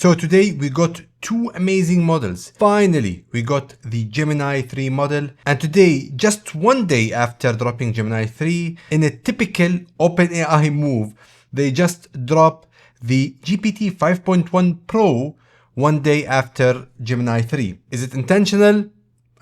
So today we got two amazing models. Finally, we got the Gemini 3 model. And today, just one day after dropping Gemini 3, in a typical OpenAI move, they just drop the GPT 5.1 Pro one day after Gemini 3. Is it intentional?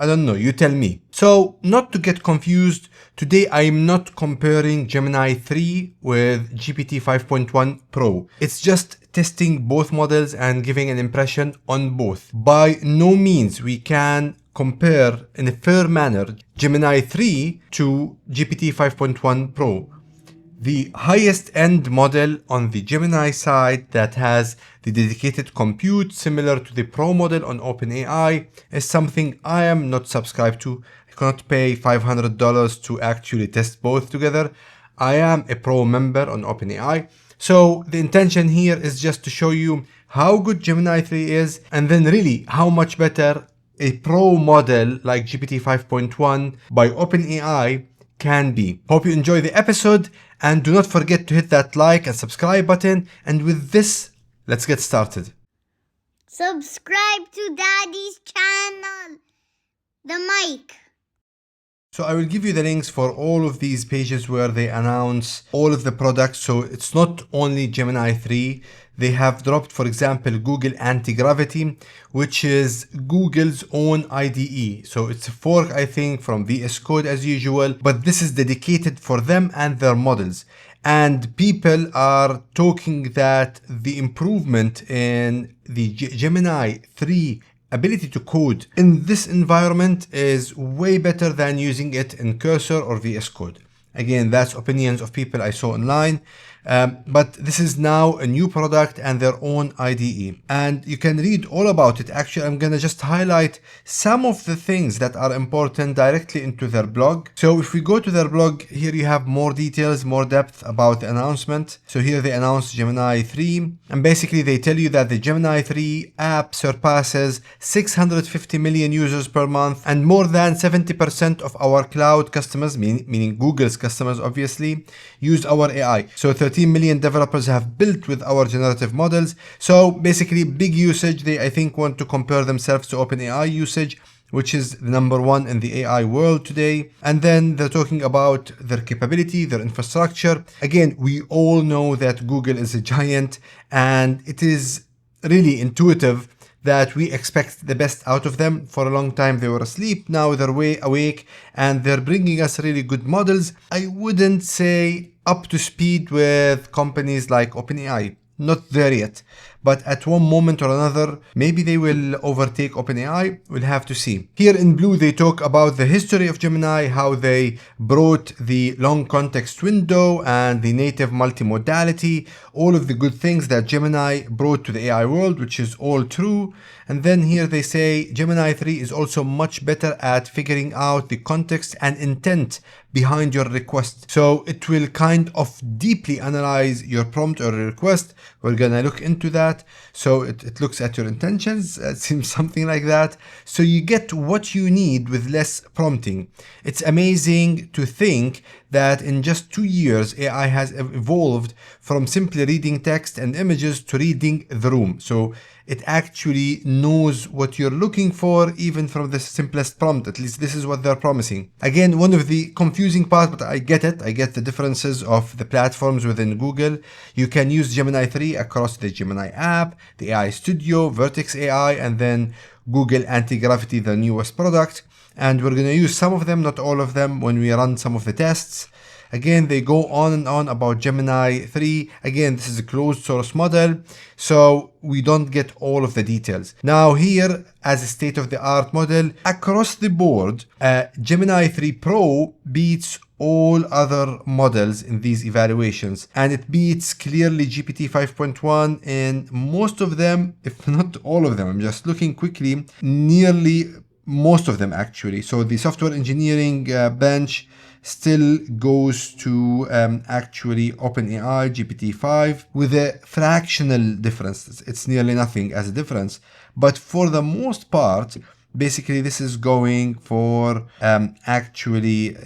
I don't know, you tell me. So, not to get confused, today I am not comparing Gemini 3 with GPT 5.1 Pro. It's just testing both models and giving an impression on both. By no means we can compare in a fair manner Gemini 3 to GPT 5.1 Pro. The highest end model on the Gemini side that has the dedicated compute similar to the Pro model on OpenAI is something I am not subscribed to. I cannot pay $500 to actually test both together. I am a Pro member on OpenAI. So the intention here is just to show you how good Gemini 3 is and then really how much better a Pro model like GPT 5.1 by OpenAI can be. Hope you enjoy the episode and do not forget to hit that like and subscribe button. And with this, let's get started. Subscribe to Daddy's channel, the mic. So I will give you the links for all of these pages where they announce all of the products. So it's not only Gemini 3. They have dropped, for example, Google Anti-Gravity, which is Google's own IDE. So it's a fork, I think, from VS Code as usual, but this is dedicated for them and their models. And people are talking that the improvement in the Gemini 3 ability to code in this environment is way better than using it in Cursor or VS Code. Again, that's opinions of people I saw online. But this is now a new product and their own IDE. And you can read all about it. Actually, I'm going to just highlight some of the things that are important directly into their blog. So if we go to their blog, here you have more details, more depth about the announcement. So here they announced Gemini 3. And basically they tell you that the Gemini 3 app surpasses 650 million users per month. And more than 70% of our cloud customers, meaning Google's customers obviously, use our AI. So 13 million developers have built with our generative models. So basically big usage. They, I think, want to compare themselves to OpenAI usage, which is the number one in the AI world today. And then they're talking about their capability, their infrastructure. Again, we all know that Google is a giant and it is really intuitive that we expect the best out of them. For a long time they were asleep, now they're way awake and they're bringing us really good models. I wouldn't say up to speed with companies like OpenAI, not there yet, but at one moment or another maybe they will overtake OpenAI. We'll have to see. Here in blue they talk about the history of Gemini, how they brought the long context window and the native multimodality, all of the good things that Gemini brought to the AI world, which is all true. And then here they say Gemini 3 is also much better at figuring out the context and intent behind your request. So it will kind of deeply analyze your prompt or request. We're gonna look into that. So it looks at your intentions. It seems something like that. So you get what you need with less prompting. It's amazing to think that in just 2 years, AI has evolved from simply reading text and images to reading the room. So it actually knows what you're looking for, even from the simplest prompt. At least this is what they're promising. Again, one of the confusing parts, but I get it. I get the differences of the platforms within Google. You can use Gemini 3 across the Gemini app, the AI Studio, Vertex AI, and then Google Anti-Gravity, the newest product. And we're going to use some of them, not all of them, when we run some of the tests. Again, they go on and on about Gemini 3. Again, this is a closed source model, so we don't get all of the details. Now here, as a state-of-the-art model, across the board, Gemini 3 Pro beats all other models in these evaluations, and it beats clearly GPT 5.1 in most of them, if not all of them. I'm just looking quickly, nearly most of them actually. So the software engineering bench still goes to actually OpenAI GPT-5 with a fractional difference. It's nearly nothing as a difference, but for the most part, basically this is going for actually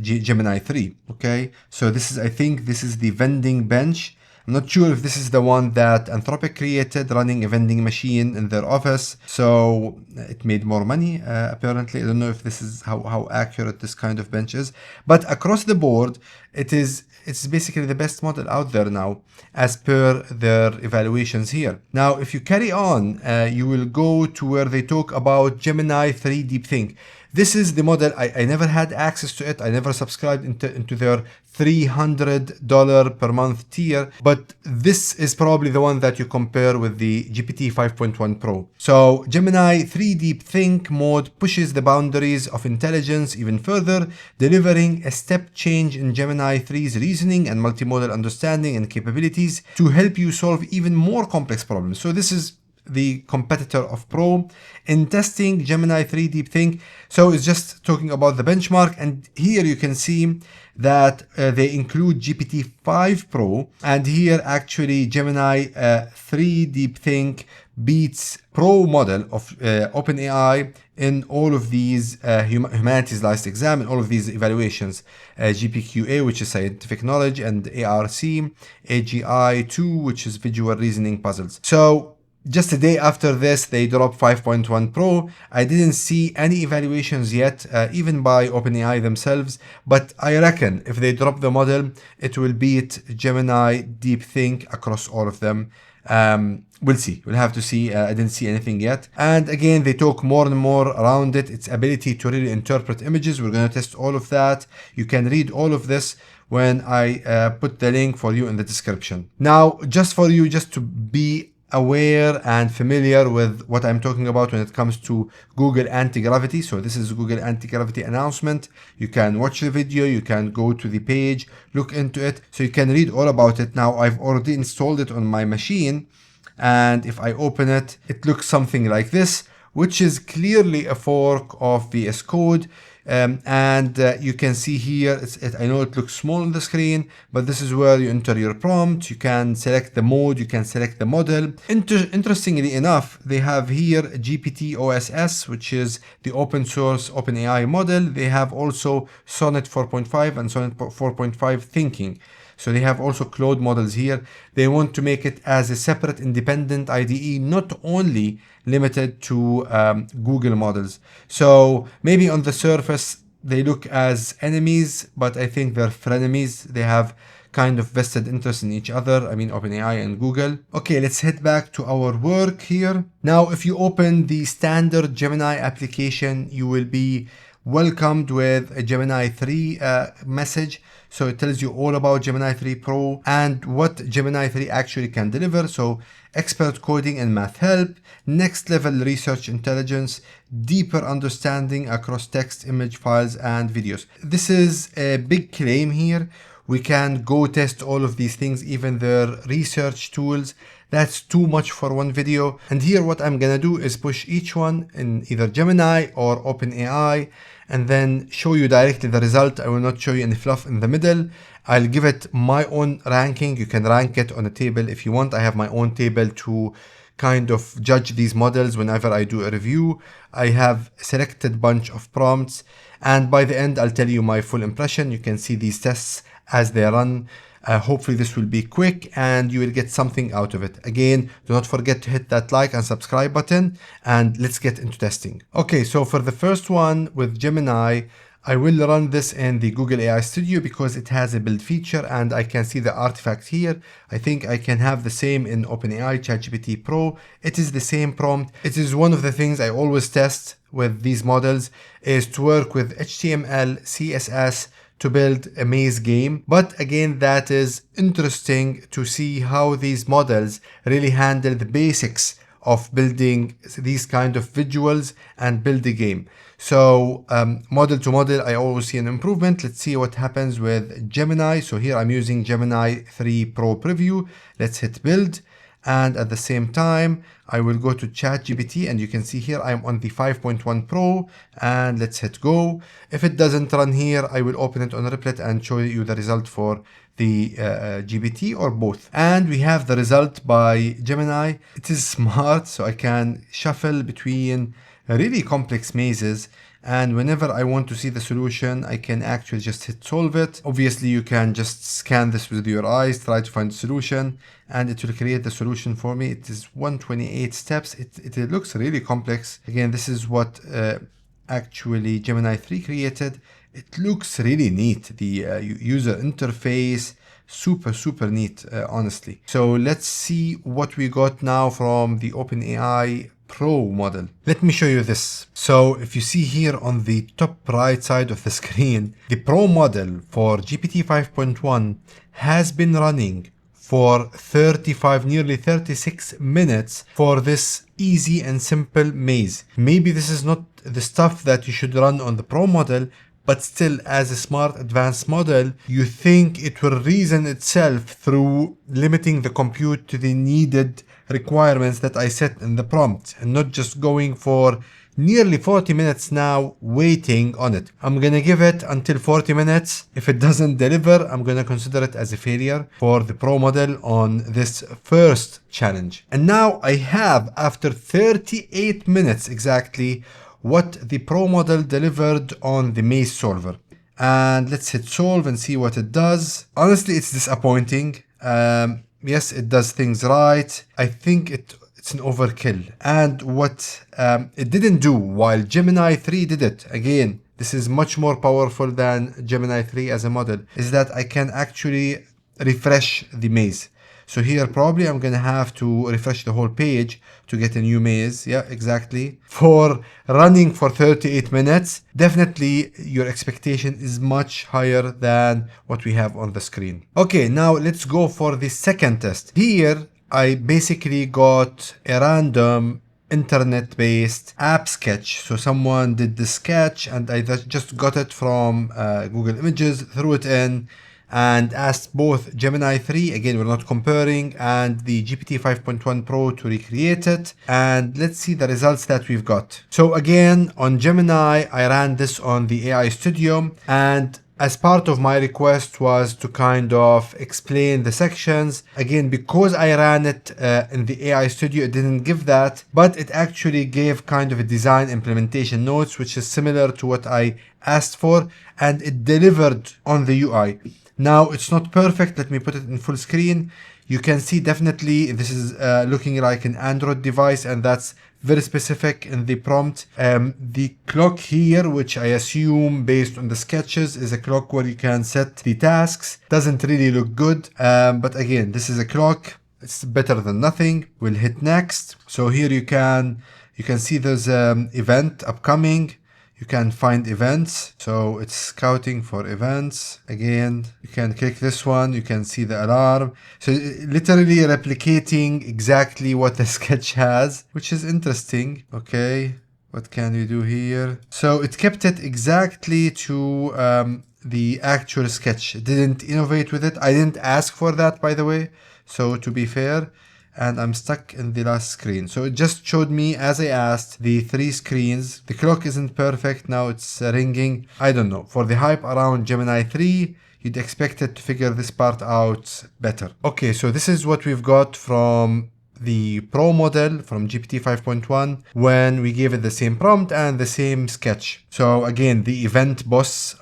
Gemini 3. Okay, so this is, I think this is the vending bench. I'm not sure if this is the one that Anthropic created, running a vending machine in their office. So it made more money, apparently. I don't know if this is how accurate this kind of bench is. But across the board, it's basically the best model out there now, as per their evaluations here. Now, if you carry on, you will go to where they talk about Gemini 3 DeepThink. This is the model. I never had access to it. I never subscribed into their $300 per month tier, but this is probably the one that you compare with the GPT 5.1 Pro. So Gemini 3 DeepThink mode pushes the boundaries of intelligence even further, delivering a step change in Gemini 3's reasoning and multimodal understanding and capabilities to help you solve even more complex problems. So this is the competitor of Pro. In testing Gemini 3 DeepThink, so it's just talking about the benchmark, and here you can see that they include GPT-5 Pro, and here actually Gemini 3 DeepThink beats Pro model of OpenAI in all of these humanities last exam, and all of these evaluations, GPQA, which is scientific knowledge, and ARC, AGI2, which is visual reasoning puzzles. So just a day after this, they dropped 5.1 Pro. I didn't see any evaluations yet, even by OpenAI themselves, but I reckon if they drop the model, it will beat Gemini DeepThink across all of them. We'll see. We'll have to see. I didn't see anything yet. And again, they talk more and more around it. Its ability to really interpret images. We're going to test all of that. You can read all of this when I put the link for you in the description. Now, just for you, just to be aware and familiar with what I'm talking about when it comes to Google anti-gravity. So this is Google anti-gravity announcement. You can watch the video, you can go to the page, look into it, so you can read all about it. Now I've already installed it on my machine, and if I open it, it looks something like this, which is clearly a fork of VS Code. You can see here, I know it looks small on the screen, but this is where you enter your prompt. You can select the mode, you can select the model. Interestingly enough, they have here GPT-OSS, which is the open source OpenAI model. They have also Sonnet 4.5 and Sonnet 4.5 thinking. So they have also Claude models here. They want to make it as a separate independent IDE, not only limited to Google models. So maybe on the surface, they look as enemies, but I think they're frenemies. They have kind of vested interest in each other. I mean, OpenAI and Google. Okay, let's head back to our work here. Now, if you open the standard Gemini application, you will be welcomed with a Gemini 3 message. So it tells you all about Gemini 3 Pro and what Gemini 3 actually can deliver. So expert coding and math help, next level research intelligence, deeper understanding across text, image, files, and videos. This is a big claim here. We can go test all of these things, even their research tools. That's too much for one video. And here what I'm gonna do is push each one in either Gemini or OpenAI, and then show you directly the result. I will not show you any fluff in the middle. I'll give it my own ranking. You can rank it on a table if you want. I have my own table to kind of judge these models whenever I do a review. I have selected bunch of prompts, and by the end I'll tell you my full impression. You can see these tests as they run. Hopefully this will be quick and you will get something out of it. Again, do not forget to hit that like and subscribe button, and let's get into testing. Okay, so for the first one with Gemini, I will run this in the Google AI Studio because it has a build feature and I can see the artifact here. I think I can have the same in OpenAI ChatGPT Pro. It is the same prompt. It is one of the things I always test with these models, is to work with HTML, CSS, to build a maze game. But again, that is interesting to see how these models really handle the basics of building these kind of visuals and build a game. So model to model, I always see an improvement. Let's see what happens with Gemini. So here I'm using Gemini 3 Pro preview. Let's hit build. And at the same time, I will go to ChatGPT, and you can see here I'm on the 5.1 Pro, and let's hit go. If it doesn't run here, I will open it on Replit and show you the result for the GPT or both. And we have the result by Gemini. It is smart, so I can shuffle between really complex mazes, and whenever I want to see the solution, I can actually just hit solve it. Obviously, you can just scan this with your eyes, try to find the solution, and it will create the solution for me. It is 128 steps. It looks really complex. Again, this is what actually Gemini 3 created. It looks really neat. The user interface, super neat, honestly. So let's see what we got now from the OpenAI Pro model. Let me show you this. So if you see here on the top right side of the screen, the Pro model for GPT 5.1 has been running for 35, nearly 36 minutes for this easy and simple maze. Maybe this is not the stuff that you should run on the Pro model, but still, as a smart advanced model, you think it will reason itself through limiting the compute to the needed requirements that I set in the prompt, and not just going for nearly 40 minutes now waiting on it. I'm gonna give it until 40 minutes. If it doesn't deliver, I'm gonna consider it as a failure for the Pro model on this first challenge. And now I have, after 38 minutes exactly, what the Pro model delivered on the maze solver. And let's hit solve and see what it does. Honestly, it's disappointing. Yes, it does things right. I think it's an overkill. And what it didn't do while Gemini 3 did it, again, this is much more powerful than Gemini 3 as a model, is that I can actually refresh the maze. So here probably I'm gonna have to refresh the whole page to get a new maze. Yeah, exactly. For running for 38 minutes, definitely your expectation is much higher than what we have on the screen. Okay, now let's go for the second test. Here, I basically got a random internet-based app sketch. So someone did the sketch and I just got it from Google Images, threw it in, and asked both Gemini 3, again we're not comparing, and the GPT 5.1 Pro to recreate it. And let's see the results that we've got. So again, on Gemini, I ran this on the AI Studio, and as part of my request was to kind of explain the sections. Again, because I ran it in the AI Studio, it didn't give that, but it actually gave kind of a design implementation notes, which is similar to what I asked for, and it delivered on the UI. Now, it's not perfect. Let me put it in full screen. You can see definitely this is looking like an Android device, and that's very specific in the prompt. The clock here, which I assume based on the sketches is a clock where you can set the tasks, doesn't really look good. But again, this is a clock. It's better than nothing. We'll hit next. So here you can see there's an event upcoming. You can find events, so it's scouting for events. Again, you can click this one, you can see the alarm. So literally replicating exactly what the sketch has, which is interesting. Okay, what can we do here? So it kept it exactly to the actual sketch. It didn't innovate with it. I didn't ask for that, by the way, so to be fair. And I'm stuck in the last screen. So it just showed me, as I asked, the 3 screens. The clock isn't perfect. Now it's ringing. I don't know. For the hype around Gemini 3, you'd expect it to figure this part out better. Okay, so this is what we've got from the Pro model from GPT 5.1 when we gave it the same prompt and the same sketch. So again, the event boss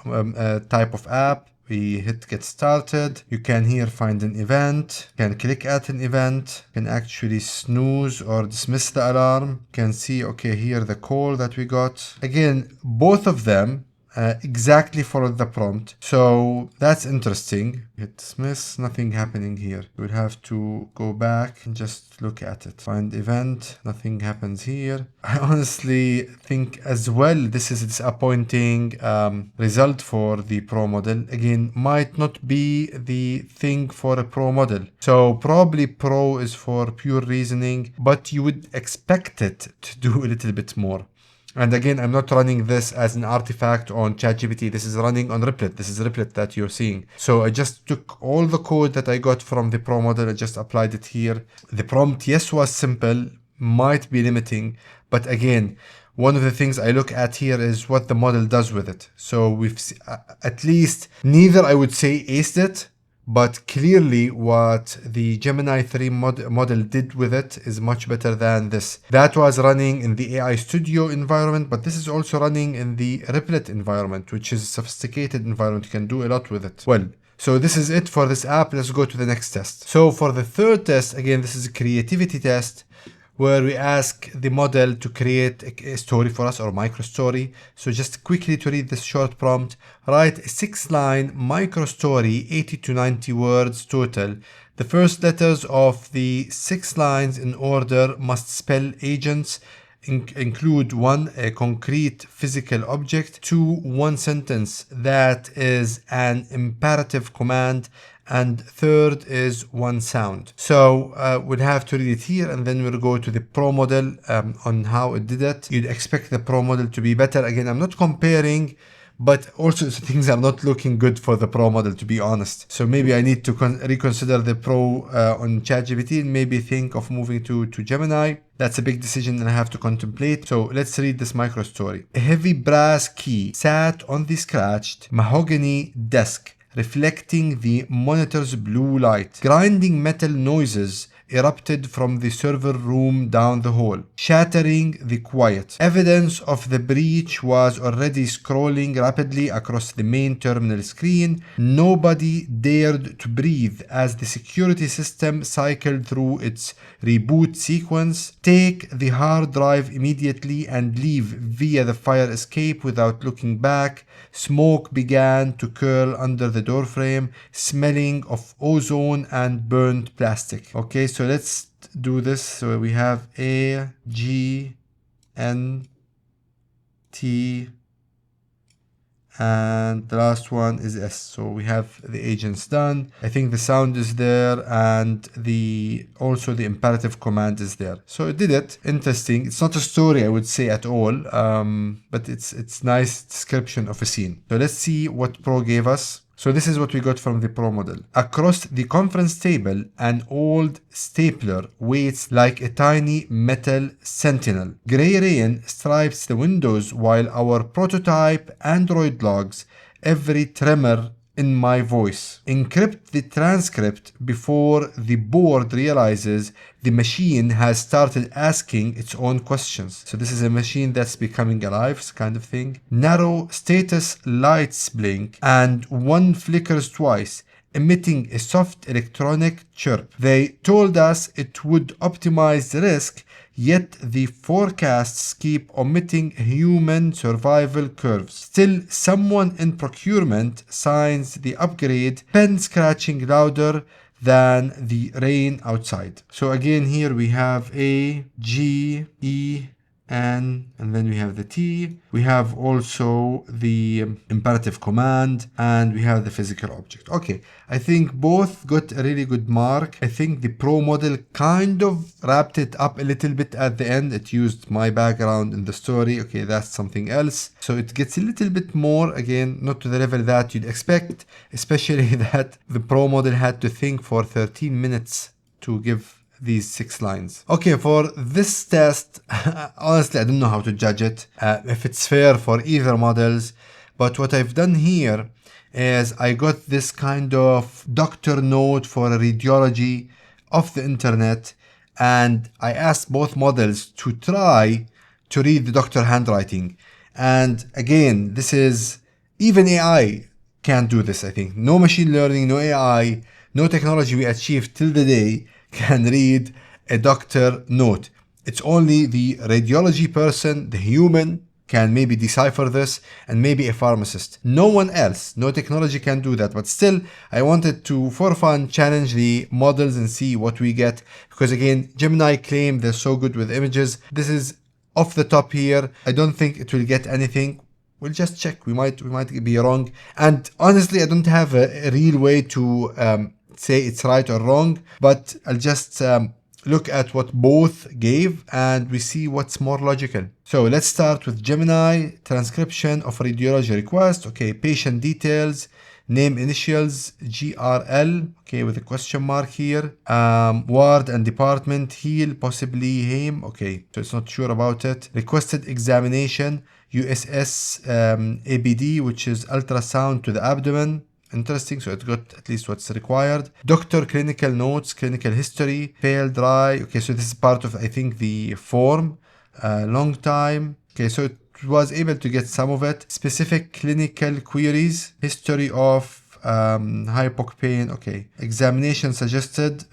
type of app. We hit get started. You can here find an event. You can click at an event. You can actually snooze or dismiss the alarm. You can see, okay, here the call that we got. Again, both of them exactly followed the prompt. So that's interesting. Hit dismiss, nothing happening here. We'll have to go back and just look at it. Find event, nothing happens here. I honestly think as well this is a disappointing result for the Pro model. Again, might not be the thing for a Pro model. So probably Pro is for pure reasoning, but you would expect it to do a little bit more. And again, I'm not running this as an artifact on ChatGPT. This is running on Replit. This is Replit that you're seeing. So I just took all the code that I got from the Pro model. I just applied it here. The prompt, yes, was simple, might be limiting. But again, one of the things I look at here is what the model does with it. So we've at least neither I would say aced it, But clearly what the Gemini 3 model did with it is much better than this. That was running in the AI Studio environment, but this is also running in the Replit environment, which is a sophisticated environment. You can do a lot with it. Well, so this is it for this app. Let's go to the next test. So for the third test, again, this is a creativity test where we ask the model to create a story for us, or micro story. So just quickly to read this short prompt, write a 6-line micro story, 80 to 90 words total. The first letters of the 6 lines in order must spell agents, include 1, a concrete physical object, 2, one sentence that is an imperative command, and third is one sound. So we'll have to read it here, and then we'll go to the Pro model on how it did it. You'd expect the Pro model to be better. Again, I'm not comparing, but also things are not looking good for the Pro model, to be honest. So maybe I need to reconsider the Pro on ChatGPT and maybe think of moving to Gemini. That's a big decision that I have to contemplate. So let's read this micro story. A heavy brass key sat on the scratched mahogany desk, reflecting the monitor's blue light. Grinding metal noises erupted from the server room down the hall, shattering the quiet. Evidence of the breach was already scrolling rapidly across the main terminal screen. Nobody dared to breathe as the security system cycled through its reboot sequence. Take the hard drive immediately and leave via the fire escape without looking back. Smoke began to curl under the doorframe, smelling of ozone and burnt plastic. Okay, so let's do this. So we have A, G, N, T, and the last one is S. So we have the agents done. I think the sound is there, and also the imperative command is there. So it did it. Interesting. It's not a story, I would say, at all, but it's nice description of a scene. So let's see what Pro gave us. So this is what we got from the Pro model. Across the conference table, an old stapler waits like a tiny metal sentinel. Gray rain stripes the windows while our prototype Android logs every tremor in my voice. Encrypt the transcript before the board realizes the machine has started asking its own questions. So this is a machine that's becoming alive, kind of thing. Narrow status lights blink and one flickers twice, emitting a soft electronic chirp. They told us it would optimize the risk, yet the forecasts keep omitting human survival curves. Still, someone in procurement signs the upgrade, pen scratching louder than the rain outside. So again, here we have A, G, E, N, and then we have the T. We have also the imperative command, and we have the physical object. Okay, I think both got a really good mark. I think the Pro model kind of wrapped it up a little bit at the end. It used my background in the story. Okay, that's something else. So it gets a little bit more, again, not to the level that you'd expect, especially that the Pro model had to think for 13 minutes to give these 6 lines. Okay, for this test, honestly, I don't know how to judge it, if it's fair for either models, but what I've done here is I got this kind of doctor note for radiology off the internet, and I asked both models to try to read the doctor handwriting. And again, this is, even AI can't do this, I think. No machine learning, no AI, no technology we achieved till the day can read a doctor note. It's only the radiology person, the human, can maybe decipher this, and maybe a pharmacist. No one else, no technology can do that. But still, I wanted to, for fun, challenge the models and see what we get. Because again, Gemini claim they're so good with images. This is off the top here. I don't think it will get anything. We'll just check. We might be wrong. And honestly, I don't have a real way to say it's right or wrong, but I'll just look at what both gave and we see what's more logical. So let's start with Gemini. Transcription of radiology request. Okay, patient details, name initials, GRL, okay, with a question mark here. Ward and department, heal, possibly HAME, okay, so it's not sure about it. Requested examination, USS ABD, which is ultrasound to the abdomen. Interesting. So it got at least what's required. Doctor, clinical notes, clinical history, fail dry. Okay, so this is part of, I think, the form. Long time. Okay, so it was able to get some of it. Specific clinical queries, history of hypoc pain. Okay, examination suggested,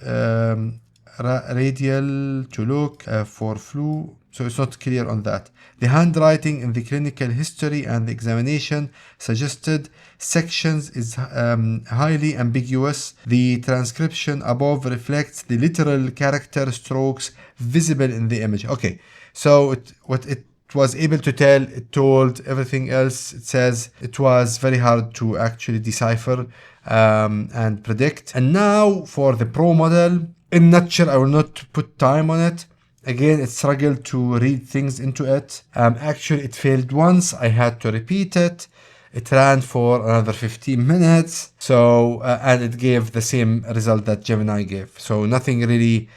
radial to look for flu. So it's not clear on that. The handwriting in the clinical history and the examination suggested sections is highly ambiguous. The transcription above reflects the literal character strokes visible in the image. Okay, so what it was able to tell, it told everything else. It says it was very hard to actually decipher and predict. And now for the Pro model, in a nutshell, I will not put time on it. Again, it struggled to read things into it. Actually, it failed once. I had to repeat it. It ran for another 15 minutes. So, and it gave the same result that Gemini gave. So nothing really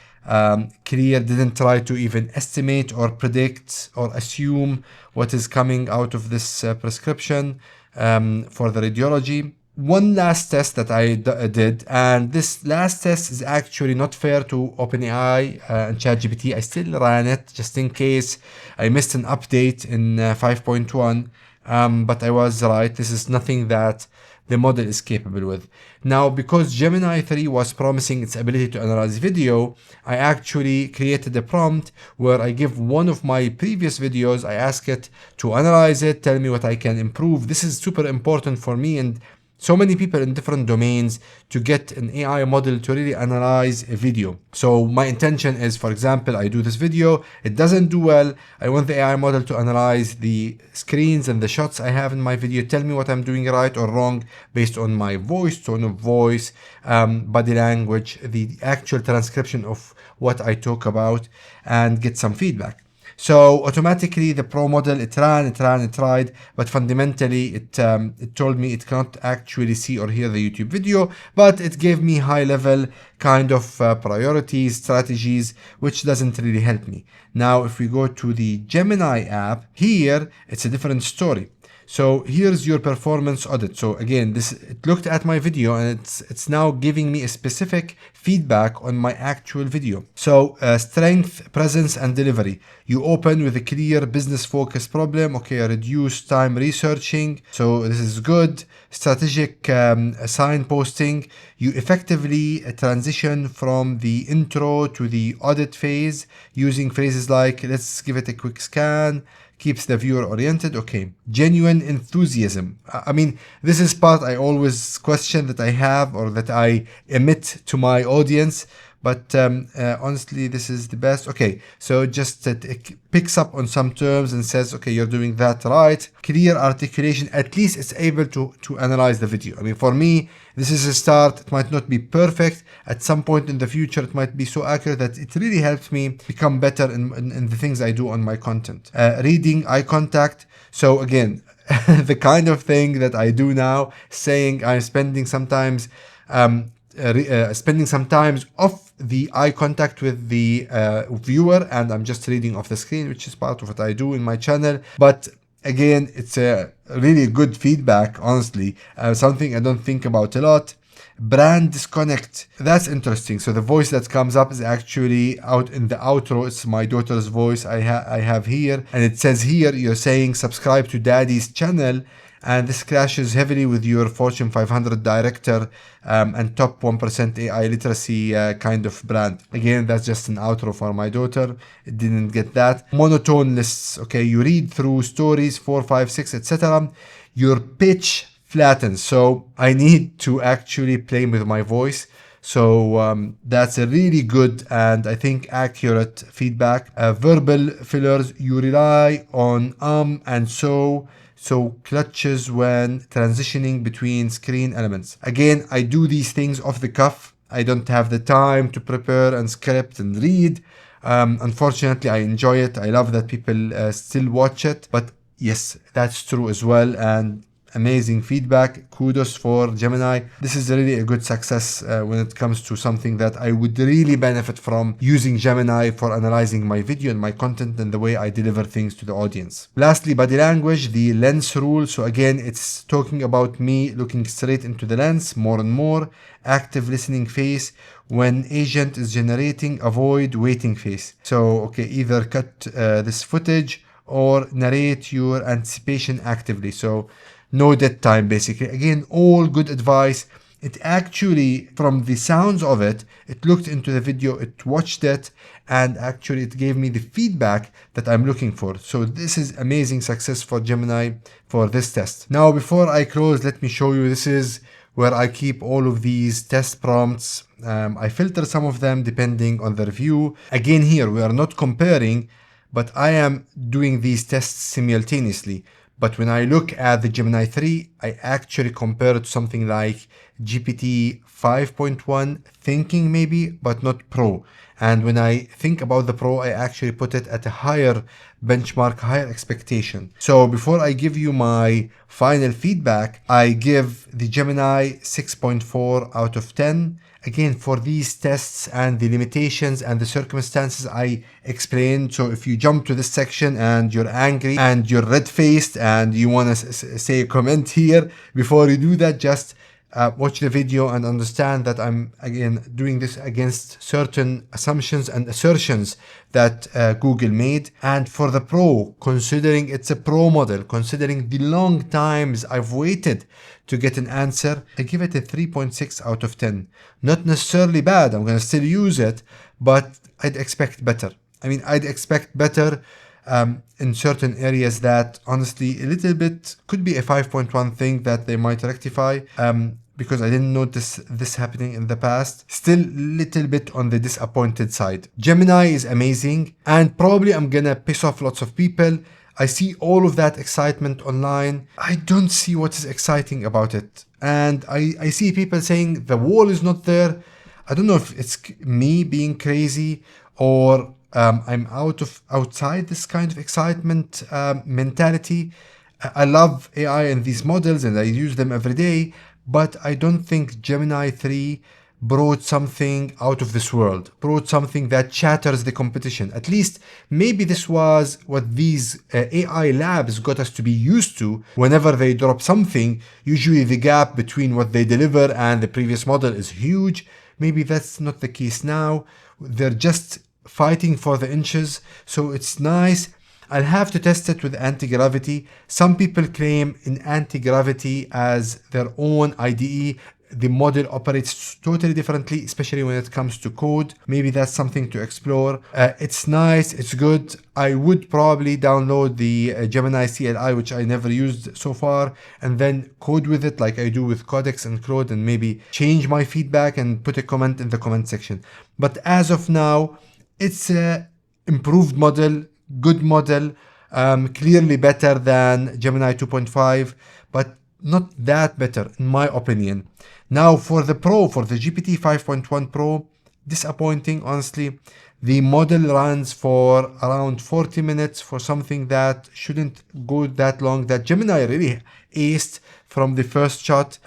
clear, didn't try to even estimate or predict or assume what is coming out of this prescription for the radiology. One last test that I did, and this last test is actually not fair to OpenAI and ChatGPT. I still ran it just in case I missed an update in 5.1, but I was right. This is nothing that the model is capable with. Now, because Gemini 3 was promising its ability to analyze video, I actually created a prompt where I give one of my previous videos, I ask it to analyze it, tell me what I can improve. This is super important for me and so many people in different domains to get an AI model to really analyze a video. So my intention is, for example, I do this video, it doesn't do well. I want the AI model to analyze the screens and the shots I have in my video, tell me what I'm doing right or wrong based on my voice, tone of voice, body language, the actual transcription of what I talk about, and get some feedback. So automatically the Pro model, it tried, but fundamentally it told me it cannot actually see or hear the YouTube video, but it gave me high level kind of priorities, strategies, which doesn't really help me. Now, if we go to the Gemini app, here it's a different story. So here's your performance audit. So again, it looked at my video and it's now giving me a specific feedback on my actual video. So strength, presence, and delivery. You open with a clear business focused problem. Okay, reduce time researching. So this is good. Strategic signposting. You effectively transition from the intro to the audit phase using phrases like, let's give it a quick scan. Keeps the viewer oriented. Okay. Genuine enthusiasm. I mean, this is part I always question that I have or that I emit to my audience. But honestly, this is the best. Okay, so just it picks up on some terms and says, okay, you're doing that right. Clear articulation, at least it's able to analyze the video. I mean, for me, this is a start. It might not be perfect. At some point in the future, it might be so accurate that it really helps me become better in the things I do on my content. Reading, eye contact. So again, the kind of thing that I do now, saying I'm spending sometimes off the eye contact with the viewer and I'm just reading off the screen, which is part of what I do in my channel. But again, it's a really good feedback, honestly, something I don't think about a lot. Brand disconnect, that's interesting. So the voice that comes up is actually out in the outro. It's my daughter's voice I have here, and it says here you're saying subscribe to daddy's channel, and this clashes heavily with your Fortune 500 director and top 1% AI literacy kind of brand. Again, that's just an outro for my daughter. It didn't get that. Monotone lists. Okay, you read through stories 4, 5, 6, etc. Your pitch flattens. So I need to actually play with my voice. So that's a really good and I think accurate feedback. Verbal fillers, you rely on and so clutches when transitioning between screen elements. Again, I do these things off the cuff. I don't have the time to prepare and script and read. Unfortunately, I enjoy it. I love that people still watch it. But yes, that's true as well. And amazing feedback. Kudos for Gemini. This is really a good success when it comes to something that I would really benefit from using Gemini for analyzing my video and my content and the way I deliver things to the audience. Lastly, body language, the lens rule. So again, it's talking about me looking straight into the lens more and more. Active listening face. When agent is generating, avoid waiting face. So, okay, either cut this footage or narrate your anticipation actively. So, no dead time, basically. Again, all good advice. It actually, from the sounds of it, it looked into the video, it watched it, and actually it gave me the feedback that I'm looking for. So this is amazing success for Gemini for this test. Now, before I close, let me show you, this is where I keep all of these test prompts. I filter some of them depending on the review. Again, here, we are not comparing, but I am doing these tests simultaneously. But when I look at the Gemini 3, I actually compare it to something like GPT 5.1 thinking maybe, but not Pro. And when I think about the Pro, I actually put it at a higher benchmark, higher expectation. So before I give you my final feedback, I give the Gemini 6.4 out of 10. Again, for these tests and the limitations and the circumstances I explained. So if you jump to this section and you're angry and you're red-faced and you want to say a comment here, before you do that, just watch the video and understand that I'm, again, doing this against certain assumptions and assertions that Google made. And for the Pro, considering it's a Pro model, considering the long times I've waited to get an answer, I give it a 3.6 out of 10. Not necessarily bad, I'm going to still use it, but I'd expect better. I mean, I'd expect better in certain areas that honestly a little bit could be a 5.1 thing that they might rectify. Because I didn't notice this happening in the past. Still little bit on the disappointed side. Gemini is amazing, and probably I'm gonna piss off lots of people. I see all of that excitement online. I don't see what is exciting about it. And I see people saying the wall is not there. I don't know if it's me being crazy or I'm outside this kind of excitement mentality. I love AI and these models and I use them every day. But I don't think Gemini 3 brought something out of this world, brought something that shatters the competition. At least maybe this was what these AI labs got us to be used to. Whenever they drop something, usually the gap between what they deliver and the previous model is huge. Maybe that's not the case now. They're just fighting for the inches. So it's nice. I'll have to test it with anti-gravity. Some people claim in anti-gravity as their own IDE. The model operates totally differently, especially when it comes to code. Maybe that's something to explore. It's nice, it's good. I would probably download the Gemini CLI, which I never used so far, and then code with it like I do with Codex and Claude, and maybe change my feedback and put a comment in the comment section. But as of now, it's an improved model, good model, clearly better than Gemini 2.5, but not that better in my opinion. Now for the Pro, for the GPT 5.1 Pro, disappointing honestly. The model runs for around 40 minutes for something that shouldn't go that long, that Gemini really aced from the first shot.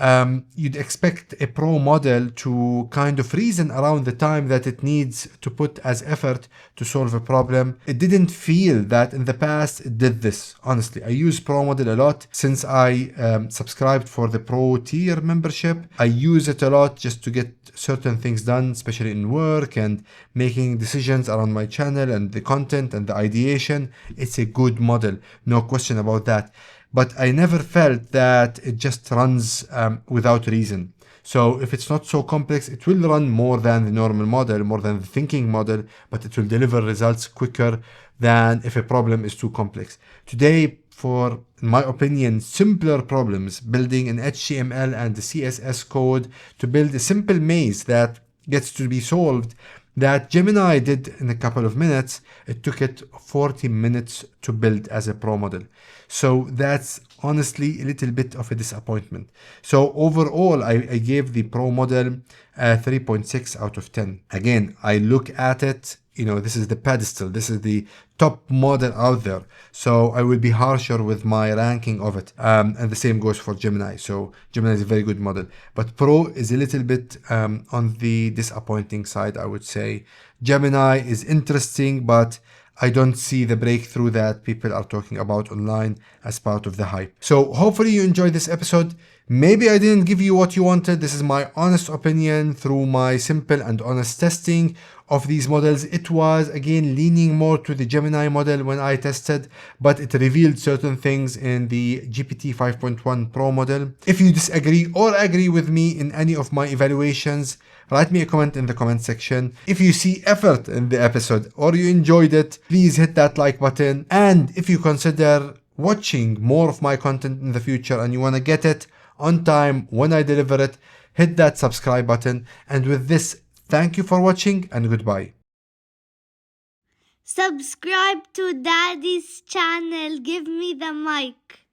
You'd expect a Pro model to kind of reason around the time that it needs to put as effort to solve a problem. It didn't feel that in the past it did this, honestly. I use Pro model a lot since I subscribed for the Pro tier membership. I use it a lot just to get certain things done, especially in work and making decisions around my channel and the content and the ideation. It's a good model, no question about that. But I never felt that it just runs without reason. So if it's not so complex, it will run more than the normal model, more than the thinking model, but it will deliver results quicker than if a problem is too complex. Today, for, in my opinion, simpler problems, building an HTML and the CSS code to build a simple maze that gets to be solved, that Gemini did in a couple of minutes, it took it 40 minutes to build as a Pro model. So that's honestly a little bit of a disappointment. So overall, I gave the Pro model 3.6 out of 10. Again, I look at it, this is the pedestal, this is the top model out there. So I will be harsher with my ranking of it. And the same goes for Gemini. So Gemini is a very good model, but Pro is a little bit on the disappointing side, I would say. Gemini is interesting, but I don't see the breakthrough that people are talking about online as part of the hype. So hopefully you enjoyed this episode. Maybe I didn't give you what you wanted. This is my honest opinion through my simple and honest testing of these models. It was, again, leaning more to the Gemini model when I tested, but it revealed certain things in the GPT 5.1 Pro model. If you disagree or agree with me in any of my evaluations, write me a comment in the comment section. If you see effort in the episode or you enjoyed it, please hit that like button. And if you consider watching more of my content in the future and you want to get it on time when I deliver it, hit that subscribe button. And with this, thank you for watching and goodbye. Subscribe to Daddy's channel. Give me the mic.